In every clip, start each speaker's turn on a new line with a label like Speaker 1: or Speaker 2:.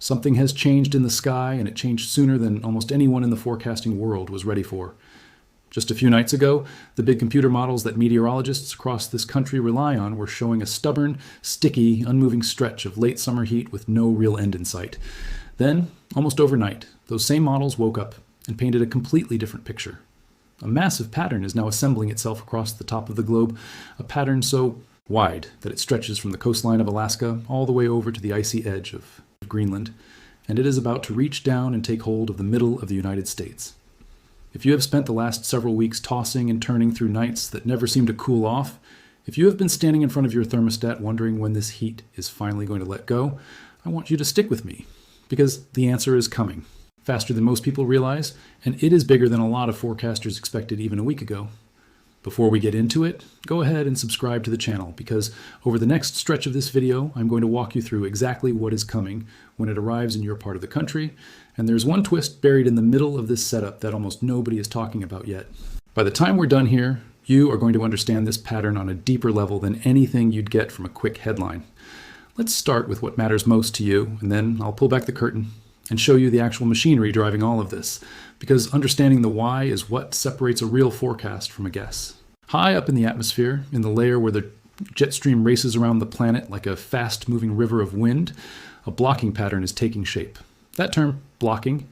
Speaker 1: Something has changed in the sky, and it changed sooner than almost anyone in the forecasting world was ready for. Just a few nights ago, the big computer models that meteorologists across this country rely on were showing a stubborn, sticky, unmoving stretch of late summer heat with no real end in sight. Then, almost overnight, those same models woke up and painted a completely different picture. A massive pattern is now assembling itself across the top of the globe, a pattern so wide that it stretches from the coastline of Alaska all the way over to the icy edge of Greenland, and it is about to reach down and take hold of the middle of the United States. If you have spent the last several weeks tossing and turning through nights that never seem to cool off, if you have been standing in front of your thermostat wondering when this heat is finally going to let go, I want you to stick with me, because the answer is coming, faster than most people realize, and it is bigger than a lot of forecasters expected even a week ago. Before we get into it, go ahead and subscribe to the channel, because over the next stretch of this video, I'm going to walk you through exactly what is coming when it arrives in your part of the country, and there's one twist buried in the middle of this setup that almost nobody is talking about yet. By the time we're done here, you are going to understand this pattern on a deeper level than anything you'd get from a quick headline. Let's start with what matters most to you, and then I'll pull back the curtain and show you the actual machinery driving all of this, because understanding the why is what separates a real forecast from a guess. High up in the atmosphere, in the layer where the jet stream races around the planet like a fast-moving river of wind, a blocking pattern is taking shape. That term, blocking,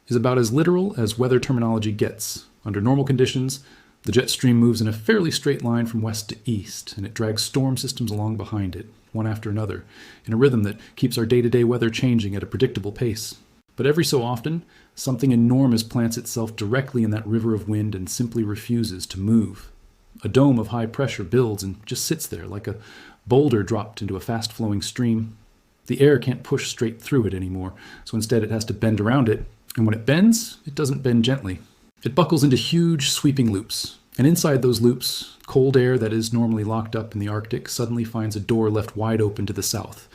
Speaker 1: is about as literal as weather terminology gets. Under normal conditions, the jet stream moves in a fairly straight line from west to east, and it drags storm systems along behind it, one after another, in a rhythm that keeps our day-to-day weather changing at a predictable pace. But every so often, something enormous plants itself directly in that river of wind and simply refuses to move. A dome of high pressure builds and just sits there like a boulder dropped into a fast-flowing stream. The air can't push straight through it anymore, so instead it has to bend around it, and when it bends, it doesn't bend gently. It buckles into huge, sweeping loops, and inside those loops, cold air that is normally locked up in the Arctic suddenly finds a door left wide open to the south.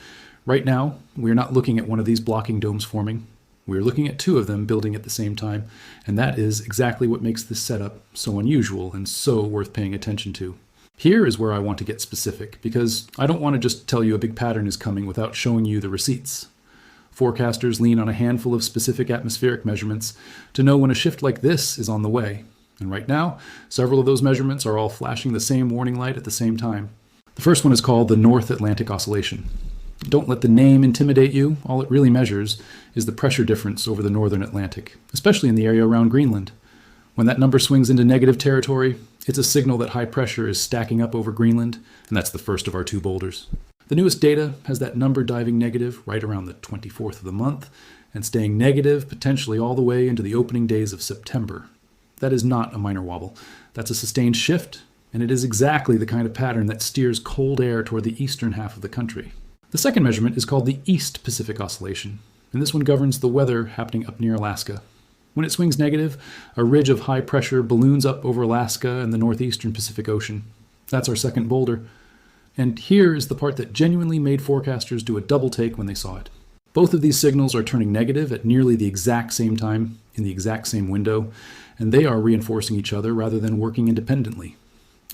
Speaker 1: Right now, we are not looking at one of these blocking domes forming. We are looking at two of them building at the same time, and that is exactly what makes this setup so unusual and so worth paying attention to. Here is where I want to get specific, because I don't want to just tell you a big pattern is coming without showing you the receipts. Forecasters lean on a handful of specific atmospheric measurements to know when a shift like this is on the way, and right now, several of those measurements are all flashing the same warning light at the same time. The first one is called the North Atlantic Oscillation. Don't let the name intimidate you. All it really measures is the pressure difference over the northern Atlantic, especially in the area around Greenland. When that number swings into negative territory, it's a signal that high pressure is stacking up over Greenland, and that's the first of our two boulders. The newest data has that number diving negative right around the 24th of the month, and staying negative potentially all the way into the opening days of September. That is not a minor wobble. That's a sustained shift, and it is exactly the kind of pattern that steers cold air toward the eastern half of the country. The second measurement is called the East Pacific Oscillation, and this one governs the weather happening up near Alaska. When it swings negative, a ridge of high pressure balloons up over Alaska and the northeastern Pacific Ocean. That's our second boulder. And here is the part that genuinely made forecasters do a double take when they saw it. Both of these signals are turning negative at nearly the exact same time, in the exact same window, and they are reinforcing each other rather than working independently.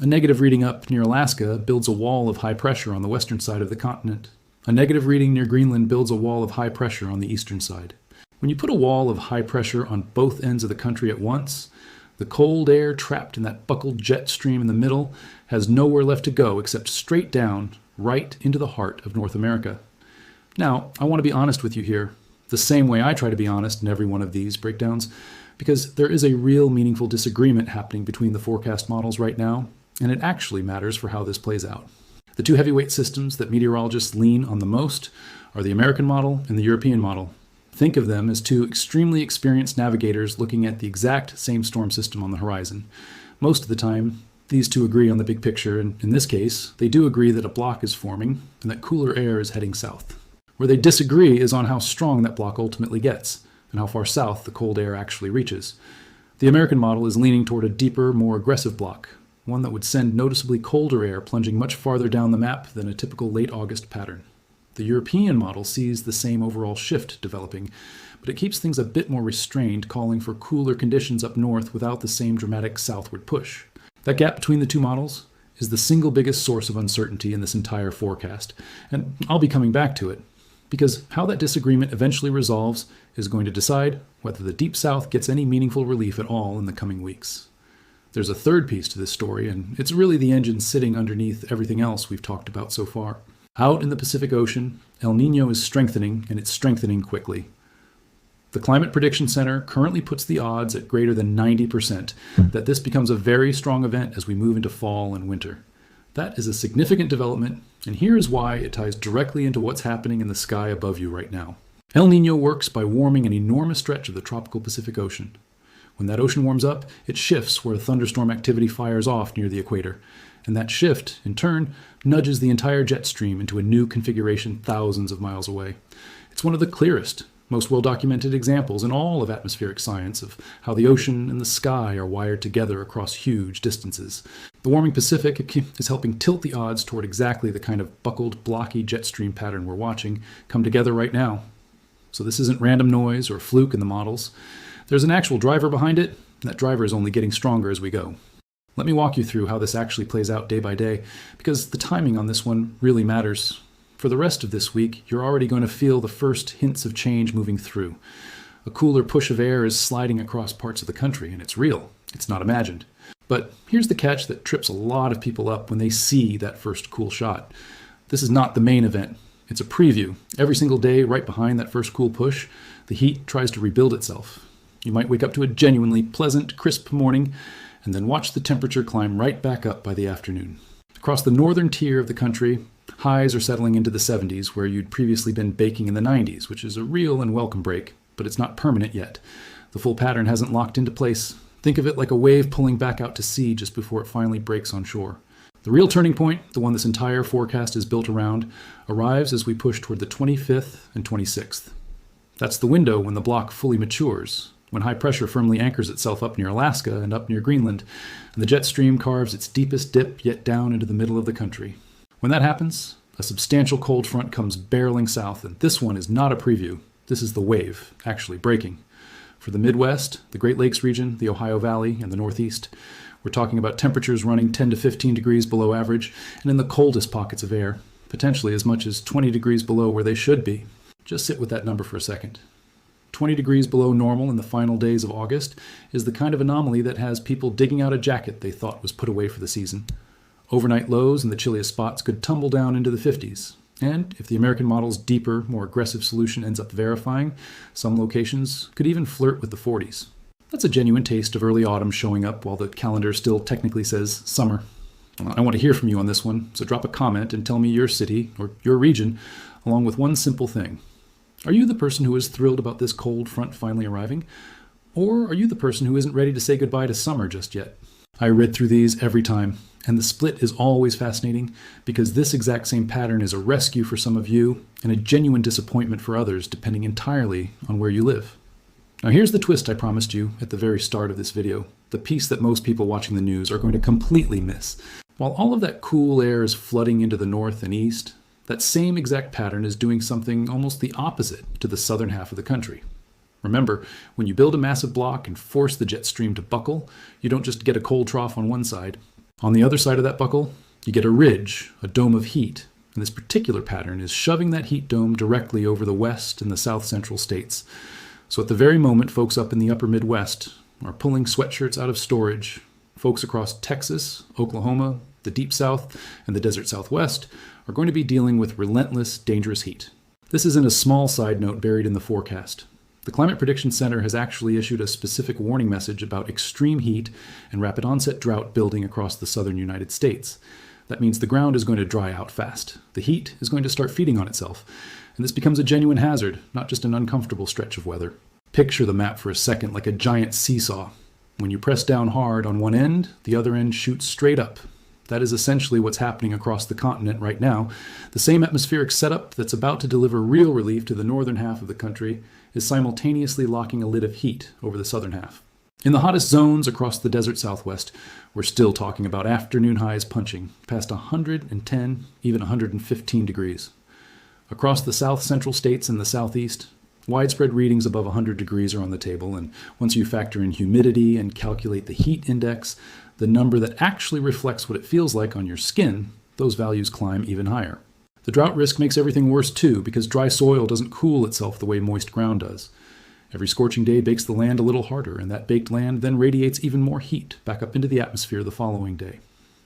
Speaker 1: A negative reading up near Alaska builds a wall of high pressure on the western side of the continent. A negative reading near Greenland builds a wall of high pressure on the eastern side. When you put a wall of high pressure on both ends of the country at once, the cold air trapped in that buckled jet stream in the middle has nowhere left to go except straight down, right into the heart of North America. Now, I want to be honest with you here, the same way I try to be honest in every one of these breakdowns, because there is a real meaningful disagreement happening between the forecast models right now, and it actually matters for how this plays out. The two heavyweight systems that meteorologists lean on the most are the American model and the European model. Think of them as two extremely experienced navigators looking at the exact same storm system on the horizon. Most of the time, these two agree on the big picture, and in this case, they do agree that a block is forming and that cooler air is heading south. Where they disagree is on how strong that block ultimately gets and how far south the cold air actually reaches. The American model is leaning toward a deeper, more aggressive block, one that would send noticeably colder air plunging much farther down the map than a typical late August pattern. The European model sees the same overall shift developing, but it keeps things a bit more restrained, calling for cooler conditions up north without the same dramatic southward push. That gap between the two models is the single biggest source of uncertainty in this entire forecast, and I'll be coming back to it. because how that disagreement eventually resolves is going to decide whether the Deep South gets any meaningful relief at all in the coming weeks. There's a third piece to this story, and it's really the engine sitting underneath everything else we've talked about so far. Out in the Pacific Ocean, El Niño is strengthening, and it's strengthening quickly. The Climate Prediction Center currently puts the odds at greater than 90% that this becomes a very strong event as we move into fall and winter. That is a significant development, and here is why it ties directly into what's happening in the sky above you right now. El Niño works by warming an enormous stretch of the tropical Pacific Ocean. When that ocean warms up, it shifts where thunderstorm activity fires off near the equator, and that shift, in turn, nudges the entire jet stream into a new configuration thousands of miles away. It's one of the clearest, most well-documented examples in all of atmospheric science of how the ocean and the sky are wired together across huge distances. The warming Pacific is helping tilt the odds toward exactly the kind of buckled, blocky jet stream pattern we're watching come together right now. So this isn't random noise or fluke in the models. There's an actual driver behind it, and that driver is only getting stronger as we go. Let me walk you through how this actually plays out day by day, because the timing on this one really matters. For the rest of this week, you're already going to feel the first hints of change moving through. A cooler push of air is sliding across parts of the country, and it's real. It's not imagined. But here's the catch that trips a lot of people up when they see that first cool shot. This is not the main event. It's a preview. Every single day, right behind that first cool push, the heat tries to rebuild itself. You might wake up to a genuinely pleasant, crisp morning, and then watch the temperature climb right back up by the afternoon. Across the northern tier of the country, highs are settling into the 70s, where you'd previously been baking in the 90s, which is a real and welcome break, but it's not permanent yet. The full pattern hasn't locked into place. Think of it like a wave pulling back out to sea just before it finally breaks on shore. The real turning point, the one this entire forecast is built around, arrives as we push toward the 25th and 26th. That's the window when the block fully matures, when high pressure firmly anchors itself up near Alaska and up near Greenland, and the jet stream carves its deepest dip yet down into the middle of the country. When that happens, a substantial cold front comes barreling south, and this one is not a preview. This is the wave, actually breaking. For the Midwest, the Great Lakes region, the Ohio Valley, and the Northeast, we're talking about temperatures running 10 to 15 degrees below average, and in the coldest pockets of air, potentially as much as 20 degrees below where they should be. Just sit with that number for a second. 20 degrees below normal in the final days of August is the kind of anomaly that has people digging out a jacket they thought was put away for the season. Overnight lows in the chilliest spots could tumble down into the 50s. And if the American model's deeper, more aggressive solution ends up verifying, some locations could even flirt with the 40s. That's a genuine taste of early autumn showing up while the calendar still technically says summer. I want to hear from you on this one, so drop a comment and tell me your city or your region, along with one simple thing. Are you the person who is thrilled about this cold front finally arriving? Or are you the person who isn't ready to say goodbye to summer just yet? I read through these every time, and the split is always fascinating because this exact same pattern is a rescue for some of you and a genuine disappointment for others, depending entirely on where you live. Now here's the twist I promised you at the very start of this video, the piece that most people watching the news are going to completely miss. While all of that cool air is flooding into the north and east, that same exact pattern is doing something almost the opposite to the southern half of the country. Remember, when you build a massive block and force the jet stream to buckle, you don't just get a cold trough on one side. On the other side of that buckle, you get a ridge, a dome of heat, and this particular pattern is shoving that heat dome directly over the west and the south central states. So at the very moment folks up in the upper Midwest are pulling sweatshirts out of storage, folks across Texas, Oklahoma, the Deep South, and the Desert Southwest are going to be dealing with relentless, dangerous heat. This isn't a small side note buried in the forecast. The Climate Prediction Center has actually issued a specific warning message about extreme heat and rapid onset drought building across the southern United States. That means the ground is going to dry out fast. The heat is going to start feeding on itself. And this becomes a genuine hazard, not just an uncomfortable stretch of weather. Picture the map for a second like a giant seesaw. When you press down hard on one end, the other end shoots straight up. That is essentially what's happening across the continent right now. The same atmospheric setup that's about to deliver real relief to the northern half of the country is simultaneously locking a lid of heat over the southern half. In the hottest zones across the desert Southwest, we're still talking about afternoon highs punching past 110, even 115 degrees. Across the south central states and the southeast, widespread readings above 100 degrees are on the table, and once you factor in humidity and calculate the heat index, the number that actually reflects what it feels like on your skin, those values climb even higher. The drought risk makes everything worse too, because dry soil doesn't cool itself the way moist ground does. Every scorching day bakes the land a little harder, and that baked land then radiates even more heat back up into the atmosphere the following day.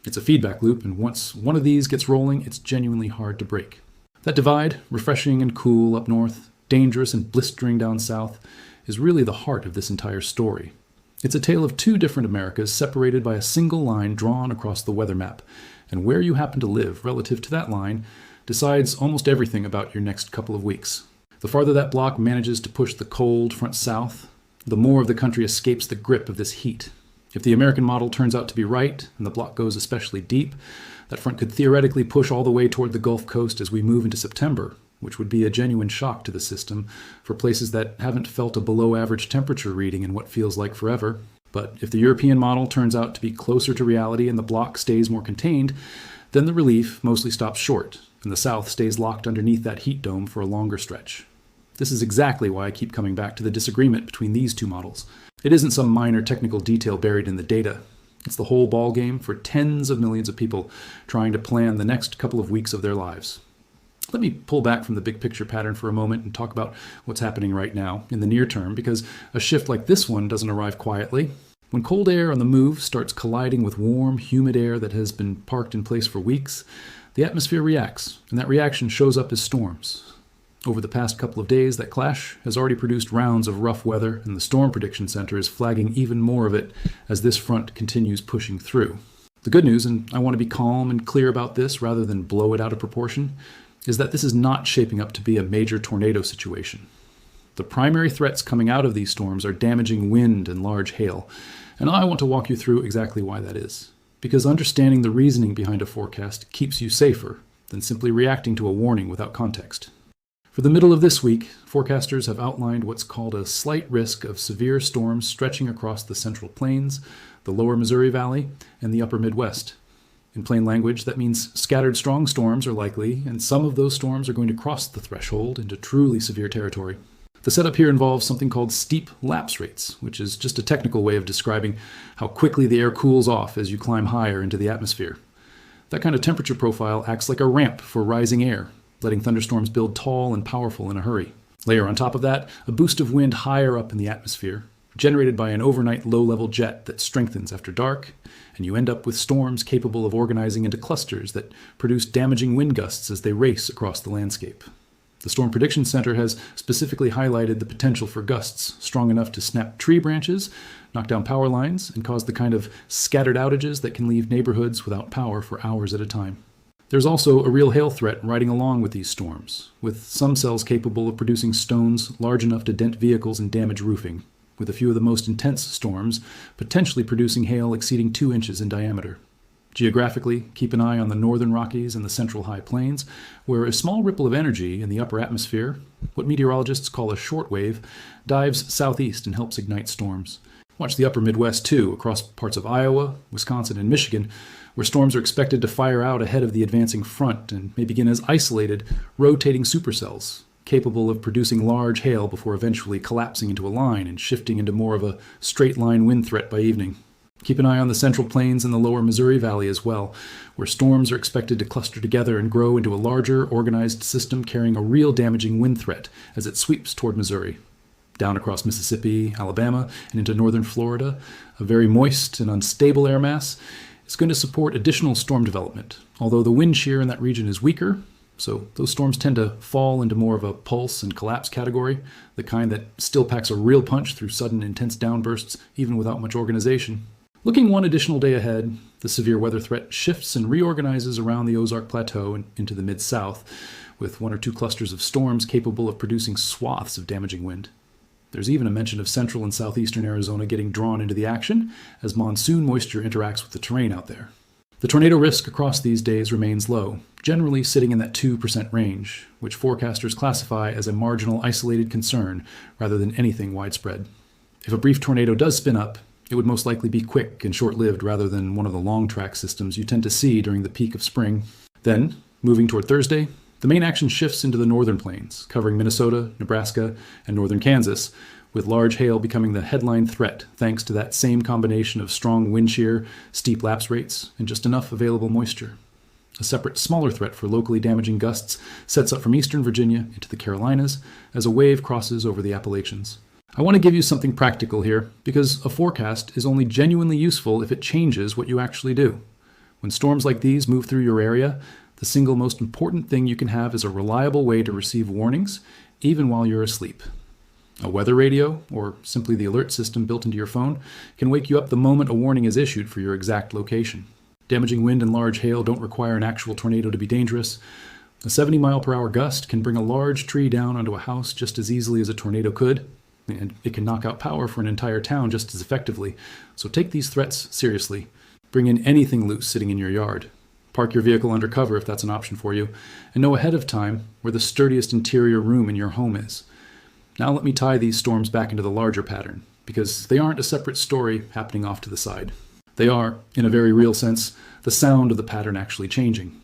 Speaker 1: It's a feedback loop, and once one of these gets rolling, it's genuinely hard to break. That divide, refreshing and cool up north, dangerous and blistering down south, is really the heart of this entire story. It's a tale of two different Americas separated by a single line drawn across the weather map, and where you happen to live relative to that line decides almost everything about your next couple of weeks. The farther that block manages to push the cold front south, the more of the country escapes the grip of this heat. If the American model turns out to be right, and the block goes especially deep, that front could theoretically push all the way toward the Gulf Coast as we move into September, which would be a genuine shock to the system for places that haven't felt a below-average temperature reading in what feels like forever. But if the European model turns out to be closer to reality and the block stays more contained, then the relief mostly stops short, and the South stays locked underneath that heat dome for a longer stretch. This is exactly why I keep coming back to the disagreement between these two models. It isn't some minor technical detail buried in the data. It's the whole ballgame for tens of millions of people trying to plan the next couple of weeks of their lives. Let me pull back from the big picture pattern for a moment and talk about what's happening right now in the near term, because a shift like this one doesn't arrive quietly. When cold air on the move starts colliding with warm, humid air that has been parked in place for weeks, the atmosphere reacts, and that reaction shows up as storms. Over the past couple of days, that clash has already produced rounds of rough weather, and the Storm Prediction Center is flagging even more of it as this front continues pushing through. The good news, and I want to be calm and clear about this rather than blow it out of proportion, is that this is not shaping up to be a major tornado situation. The primary threats coming out of these storms are damaging wind and large hail, and I want to walk you through exactly why that is. Because understanding the reasoning behind a forecast keeps you safer than simply reacting to a warning without context. For the middle of this week, forecasters have outlined what's called a slight risk of severe storms stretching across the Central Plains, the lower Missouri Valley, and the upper Midwest. In plain language, that means scattered strong storms are likely, and some of those storms are going to cross the threshold into truly severe territory. The setup here involves something called steep lapse rates, which is just a technical way of describing how quickly the air cools off as you climb higher into the atmosphere. That kind of temperature profile acts like a ramp for rising air, letting thunderstorms build tall and powerful in a hurry. Layer on top of that, a boost of wind higher up in the atmosphere, generated by an overnight low-level jet that strengthens after dark, and you end up with storms capable of organizing into clusters that produce damaging wind gusts as they race across the landscape. The Storm Prediction Center has specifically highlighted the potential for gusts strong enough to snap tree branches, knock down power lines, and cause the kind of scattered outages that can leave neighborhoods without power for hours at a time. There's also a real hail threat riding along with these storms, with some cells capable of producing stones large enough to dent vehicles and damage roofing, with a few of the most intense storms potentially producing hail exceeding 2 inches in diameter. Geographically, keep an eye on the northern Rockies and the central high plains, where a small ripple of energy in the upper atmosphere, what meteorologists call a shortwave, dives southeast and helps ignite storms. Watch the upper Midwest, too, across parts of Iowa, Wisconsin, and Michigan, where storms are expected to fire out ahead of the advancing front and may begin as isolated, rotating supercells, capable of producing large hail before eventually collapsing into a line and shifting into more of a straight-line wind threat by evening. Keep an eye on the Central Plains and the lower Missouri Valley as well, where storms are expected to cluster together and grow into a larger, organized system carrying a real damaging wind threat as it sweeps toward Missouri. Down across Mississippi, Alabama, and into northern Florida, a very moist and unstable air mass is going to support additional storm development, although the wind shear in that region is weaker, so those storms tend to fall into more of a pulse and collapse category, the kind that still packs a real punch through sudden intense downbursts even without much organization. Looking one additional day ahead, the severe weather threat shifts and reorganizes around the Ozark Plateau and into the Mid-South, with 1 or 2 clusters of storms capable of producing swaths of damaging wind. There's even a mention of central and southeastern Arizona getting drawn into the action as monsoon moisture interacts with the terrain out there. The tornado risk across these days remains low, generally sitting in that 2% range, which forecasters classify as a marginal isolated concern rather than anything widespread. If a brief tornado does spin up, it would most likely be quick and short-lived rather than one of the long-track systems you tend to see during the peak of spring. Then, moving toward Thursday, the main action shifts into the northern plains, covering Minnesota, Nebraska, and northern Kansas, with large hail becoming the headline threat thanks to that same combination of strong wind shear, steep lapse rates, and just enough available moisture. A separate, smaller threat for locally damaging gusts sets up from eastern Virginia into the Carolinas as a wave crosses over the Appalachians. I want to give you something practical here, because a forecast is only genuinely useful if it changes what you actually do. When storms like these move through your area, the single most important thing you can have is a reliable way to receive warnings, even while you're asleep. A weather radio, or simply the alert system built into your phone, can wake you up the moment a warning is issued for your exact location. Damaging wind and large hail don't require an actual tornado to be dangerous. A 70-mile-per-hour gust can bring a large tree down onto a house just as easily as a tornado could, and it can knock out power for an entire town just as effectively. So take these threats seriously. Bring in anything loose sitting in your yard. Park your vehicle under cover if that's an option for you, and know ahead of time where the sturdiest interior room in your home is. Now let me tie these storms back into the larger pattern, because they aren't a separate story happening off to the side. They are, in a very real sense, the sound of the pattern actually changing.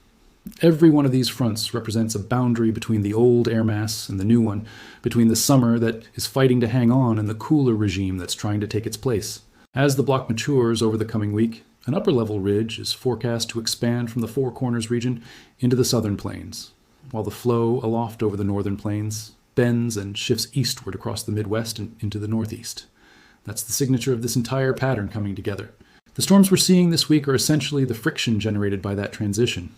Speaker 1: Every one of these fronts represents a boundary between the old air mass and the new one, between the summer that is fighting to hang on and the cooler regime that's trying to take its place. As the block matures over the coming week, an upper-level ridge is forecast to expand from the Four Corners region into the southern plains, while the flow aloft over the northern plains bends and shifts eastward across the Midwest and into the Northeast. That's the signature of this entire pattern coming together. The storms we're seeing this week are essentially the friction generated by that transition.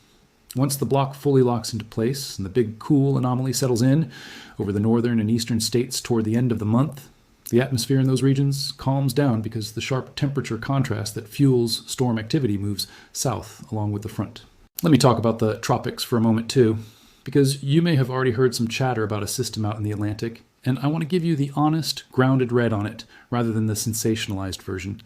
Speaker 1: Once the block fully locks into place and the big cool anomaly settles in over the northern and eastern states toward the end of the month, the atmosphere in those regions calms down because the sharp temperature contrast that fuels storm activity moves south along with the front. Let me talk about the tropics for a moment too, because you may have already heard some chatter about a system out in the Atlantic, and I want to give you the honest, grounded read on it rather than the sensationalized version.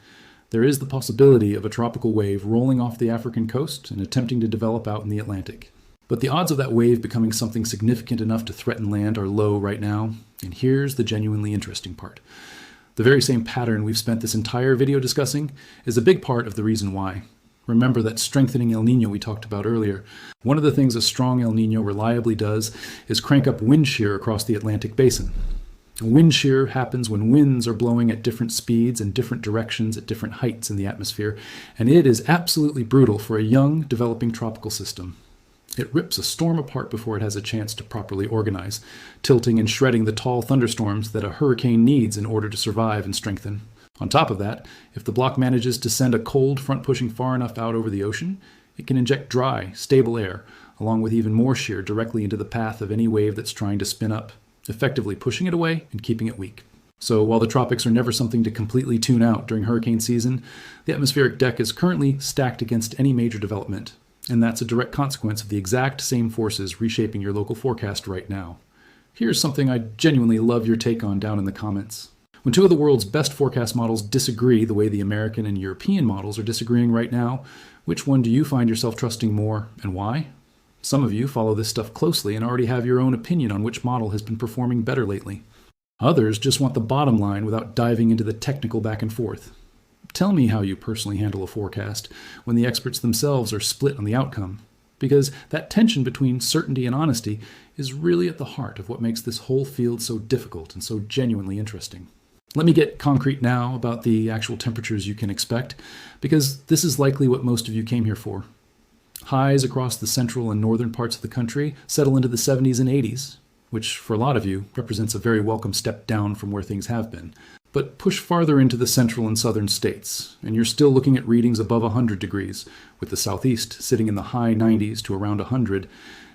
Speaker 1: There is the possibility of a tropical wave rolling off the African coast and attempting to develop out in the Atlantic. But the odds of that wave becoming something significant enough to threaten land are low right now, and here's the genuinely interesting part. The very same pattern we've spent this entire video discussing is a big part of the reason why. Remember that strengthening El Niño we talked about earlier. One of the things a strong El Niño reliably does is crank up wind shear across the Atlantic basin. Wind shear happens when winds are blowing at different speeds and different directions at different heights in the atmosphere, and it is absolutely brutal for a young, developing tropical system. It rips a storm apart before it has a chance to properly organize, tilting and shredding the tall thunderstorms that a hurricane needs in order to survive and strengthen. On top of that, if the block manages to send a cold front pushing far enough out over the ocean, it can inject dry, stable air, along with even more shear directly into the path of any wave that's trying to spin up, effectively pushing it away and keeping it weak. So while the tropics are never something to completely tune out during hurricane season, the atmospheric deck is currently stacked against any major development, and that's a direct consequence of the exact same forces reshaping your local forecast right now. Here's something I genuinely love your take on down in the comments. When two of the world's best forecast models disagree the way the American and European models are disagreeing right now, which one do you find yourself trusting more and why? Some of you follow this stuff closely and already have your own opinion on which model has been performing better lately. Others just want the bottom line without diving into the technical back and forth. Tell me how you personally handle a forecast when the experts themselves are split on the outcome, because that tension between certainty and honesty is really at the heart of what makes this whole field so difficult and so genuinely interesting. Let me get concrete now about the actual temperatures you can expect, because this is likely what most of you came here for. Highs across the central and northern parts of the country settle into the 70s and 80s, which for a lot of you represents a very welcome step down from where things have been. But push farther into the central and southern states, and you're still looking at readings above 100 degrees, with the southeast sitting in the high 90s to around 100,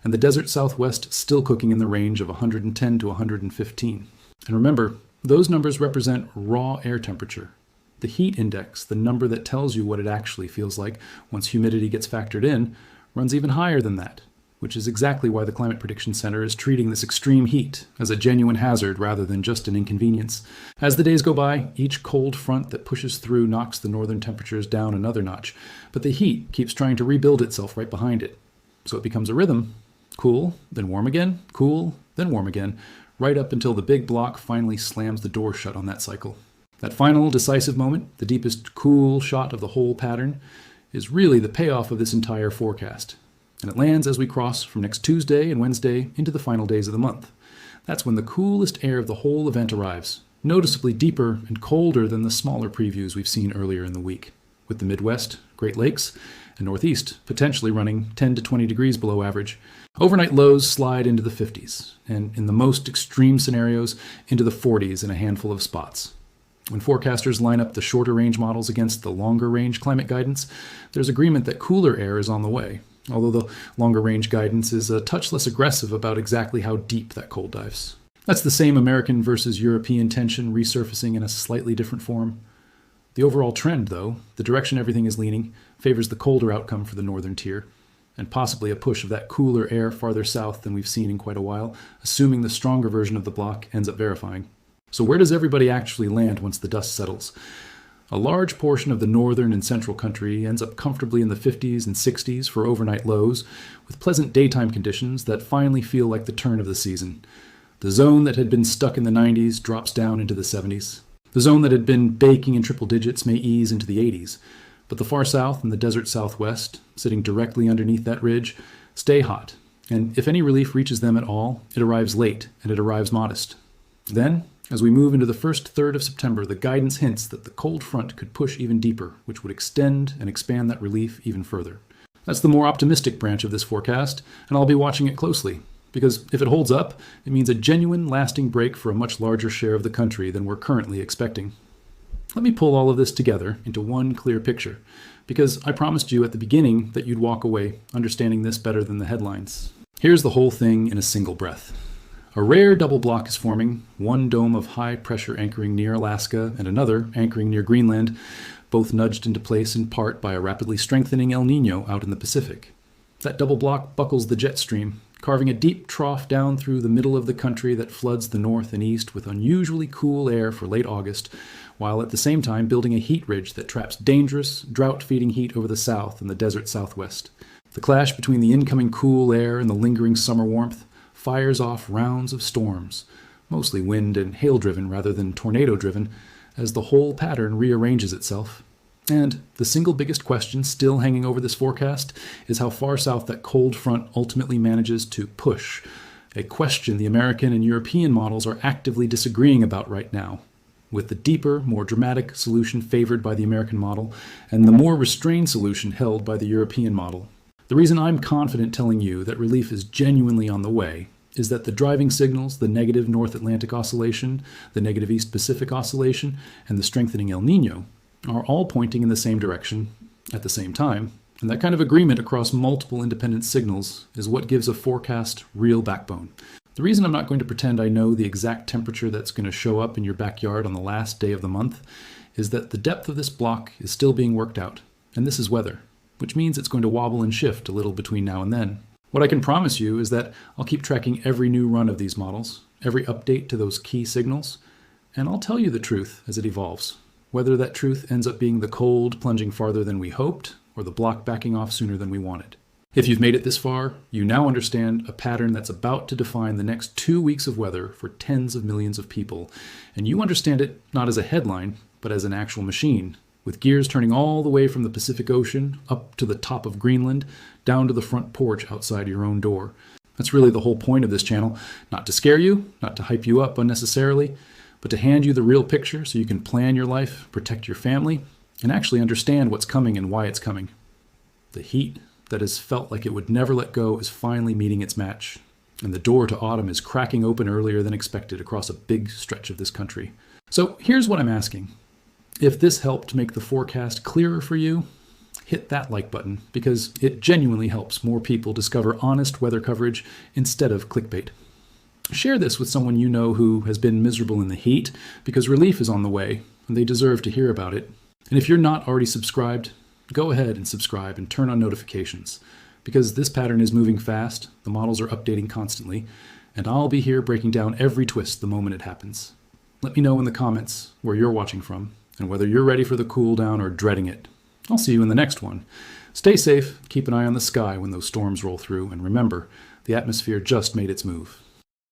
Speaker 1: and the desert southwest still cooking in the range of 110 to 115. And remember, those numbers represent raw air temperature. The heat index, the number that tells you what it actually feels like once humidity gets factored in, runs even higher than that, which is exactly why the Climate Prediction Center is treating this extreme heat as a genuine hazard rather than just an inconvenience. As the days go by, each cold front that pushes through knocks the northern temperatures down another notch, but the heat keeps trying to rebuild itself right behind it. So it becomes a rhythm. Cool, then warm again, cool, then warm again, right up until the big block finally slams the door shut on that cycle. That final decisive moment, the deepest cool shot of the whole pattern, is really the payoff of this entire forecast. And it lands as we cross from next Tuesday and Wednesday into the final days of the month. That's when the coolest air of the whole event arrives, noticeably deeper and colder than the smaller previews we've seen earlier in the week, with the Midwest, Great Lakes, and northeast, potentially running 10 to 20 degrees below average. Overnight lows slide into the 50s, and in the most extreme scenarios, into the 40s in a handful of spots. When forecasters line up the shorter range models against the longer range climate guidance, there's agreement that cooler air is on the way, although the longer range guidance is a touch less aggressive about exactly how deep that cold dives. That's the same American versus European tension resurfacing in a slightly different form. The overall trend, though, the direction everything is leaning, favors the colder outcome for the northern tier, and possibly a push of that cooler air farther south than we've seen in quite a while, assuming the stronger version of the block ends up verifying. So where does everybody actually land once the dust settles? A large portion of the northern and central country ends up comfortably in the 50s and 60s for overnight lows, with pleasant daytime conditions that finally feel like the turn of the season. The zone that had been stuck in the 90s drops down into the 70s. The zone that had been baking in triple digits may ease into the 80s, but the far south and the desert southwest, sitting directly underneath that ridge, stay hot, and if any relief reaches them at all, it arrives late and it arrives modest. Then, as we move into the first third of September, the guidance hints that the cold front could push even deeper, which would extend and expand that relief even further. That's the more optimistic branch of this forecast, and I'll be watching it closely, because if it holds up, it means a genuine, lasting break for a much larger share of the country than we're currently expecting. Let me pull all of this together into one clear picture, because I promised you at the beginning that you'd walk away understanding this better than the headlines. Here's the whole thing in a single breath. A rare double block is forming, one dome of high pressure anchoring near Alaska and another anchoring near Greenland, both nudged into place in part by a rapidly strengthening El Niño out in the Pacific. That double block buckles the jet stream, carving a deep trough down through the middle of the country that floods the north and east with unusually cool air for late August, while at the same time building a heat ridge that traps dangerous, drought-feeding heat over the south and the desert southwest. The clash between the incoming cool air and the lingering summer warmth fires off rounds of storms, mostly wind and hail-driven rather than tornado-driven, as the whole pattern rearranges itself. And the single biggest question still hanging over this forecast is how far south that cold front ultimately manages to push, a question the American and European models are actively disagreeing about right now, with the deeper, more dramatic solution favored by the American model and the more restrained solution held by the European model. The reason I'm confident telling you that relief is genuinely on the way is that the driving signals, the negative North Atlantic Oscillation, the negative East Pacific Oscillation, and the strengthening El Niño are all pointing in the same direction at the same time. And that kind of agreement across multiple independent signals is what gives a forecast real backbone. The reason I'm not going to pretend I know the exact temperature that's going to show up in your backyard on the last day of the month is that the depth of this block is still being worked out, and this is weather, which means it's going to wobble and shift a little between now and then. What I can promise you is that I'll keep tracking every new run of these models, every update to those key signals, and I'll tell you the truth as it evolves, whether that truth ends up being the cold plunging farther than we hoped or the block backing off sooner than we wanted. If you've made it this far, you now understand a pattern that's about to define the next 2 weeks of weather for tens of millions of people, and you understand it not as a headline, but as an actual machine, with gears turning all the way from the Pacific Ocean up to the top of Greenland, down to the front porch outside your own door. That's really the whole point of this channel, not to scare you, not to hype you up unnecessarily, but to hand you the real picture so you can plan your life, protect your family, and actually understand what's coming and why it's coming. The heat that has felt like it would never let go is finally meeting its match, and the door to autumn is cracking open earlier than expected across a big stretch of this country. So here's what I'm asking. If this helped make the forecast clearer for you, hit that like button, because it genuinely helps more people discover honest weather coverage instead of clickbait. Share this with someone you know who has been miserable in the heat, because relief is on the way, and they deserve to hear about it. And if you're not already subscribed, go ahead and subscribe and turn on notifications, because this pattern is moving fast, the models are updating constantly, and I'll be here breaking down every twist the moment it happens. Let me know in the comments where you're watching from, and whether you're ready for the cool down or dreading it. I'll see you in the next one. Stay safe, keep an eye on the sky when those storms roll through, and remember, the atmosphere just made its move.